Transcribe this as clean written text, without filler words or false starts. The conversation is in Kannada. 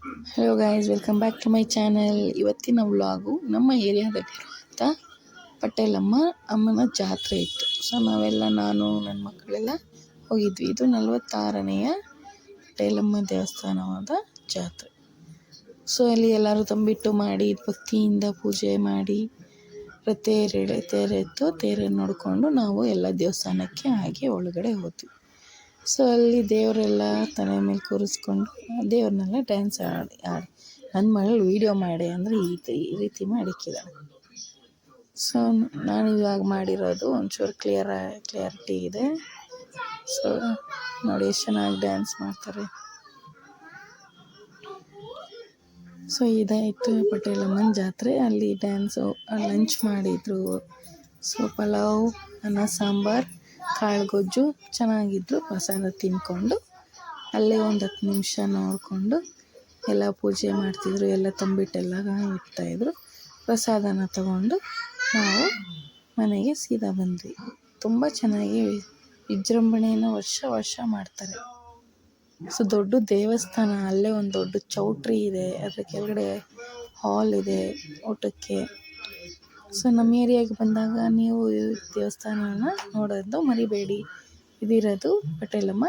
Hello guys, welcome back to my channel. ಇವತ್ತಿನ ವ್ಲಾಗು ನಮ್ಮ ಏರಿಯಾದಲ್ಲಿರುವಂಥ ಪಟೇಲಮ್ಮ ಅಮ್ಮನ ಜಾತ್ರೆ ಇತ್ತು. ಸೊ ನಾನು ನನ್ನ ಮಕ್ಕಳೆಲ್ಲ ಹೋಗಿದ್ವಿ. ಇದು 46ನೇಯ ಪಟೇಲಮ್ಮ ದೇವಸ್ಥಾನವಾದ ಜಾತ್ರೆ. ಸೊ ಅಲ್ಲಿ ಎಲ್ಲರೂ ತಂಬಿಟ್ಟು ಮಾಡಿ ಭಕ್ತಿಯಿಂದ ಪೂಜೆ ಮಾಡಿ ತೇರನ್ನು ನೋಡಿಕೊಂಡು ನಾವು ಎಲ್ಲ ದೇವಸ್ಥಾನಕ್ಕೆ ಹಾಗೆ ಒಳಗಡೆ ಹೋದ್ವಿ. ಸೊ ಅಲ್ಲಿ ದೇವರೆಲ್ಲ ತಲೆ ಮೇಲೆ ಕೂರಿಸ್ಕೊಂಡು ದೇವ್ರನ್ನೆಲ್ಲ ಡ್ಯಾನ್ಸ್ ಆಡಿ ನನ್ನ ಮಗಳು ವೀಡಿಯೋ ಮಾಡಿ ಅಂದರೆ ಈ ರೀತಿ ಮಾಡಿಕ್ಕಿದ್ದಾಳೆ. ಸೊ ನಾನು ಇವಾಗ ಮಾಡಿರೋದು ಒಂಚೂರು ಕ್ಲಿಯರಿಟಿ ಇದೆ. ಸೊ ನೋಡಿ ಎಷ್ಟು ಚೆನ್ನಾಗಿ ಡ್ಯಾನ್ಸ್ ಮಾಡ್ತಾರೆ. ಸೊ ಇದಾಯಿತು ಪಟೇಲಮ್ಮನ ಜಾತ್ರೆ. ಅಲ್ಲಿ ಡ್ಯಾನ್ಸು ಲಂಚ್ ಮಾಡಿದರು. ಸೊ ಪಲಾವ್, ಅನ್ನ ಸಾಂಬಾರು, ಕಾಳುಗೊಜ್ಜು ಚೆನ್ನಾಗಿದ್ದು ಪ್ರಸಾದ ತಿಂದ್ಕೊಂಡು ಅಲ್ಲೇ ಒಂದು 10 ನಿಮಿಷ ನೋಡಿಕೊಂಡು ಎಲ್ಲ ಪೂಜೆ ಮಾಡ್ತಿದ್ರು. ಎಲ್ಲ ತಂಬಿಟ್ಟೆಲ್ಲ ಇಡ್ತಾಯಿದ್ರು. ಪ್ರಸಾದನ ತಗೊಂಡು ನಾವು ಮನೆಗೆ ಸೀದಾ ಬಂದ್ವಿ. ತುಂಬ ಚೆನ್ನಾಗಿ ವಿಜೃಂಭಣೆಯನ್ನು ವರ್ಷ ಮಾಡ್ತಾರೆ. ಸೊ ದೊಡ್ಡ ದೇವಸ್ಥಾನ, ಅಲ್ಲೇ ಒಂದು ದೊಡ್ಡ ಚೌಟ್ರಿ ಇದೆ, ಅದ್ರ ಕೆಳಗಡೆ ಹಾಲ್ ಇದೆ ಊಟಕ್ಕೆ. ಸೊ ನಮ್ಮ ಏರಿಯಾಗೆ ಬಂದಾಗ ನೀವು ದೇವಸ್ಥಾನನ ನೋಡೋದು ಮರಿಬೇಡಿ. ಇದಿರೋದು ಪಟೇಲಮ್ಮ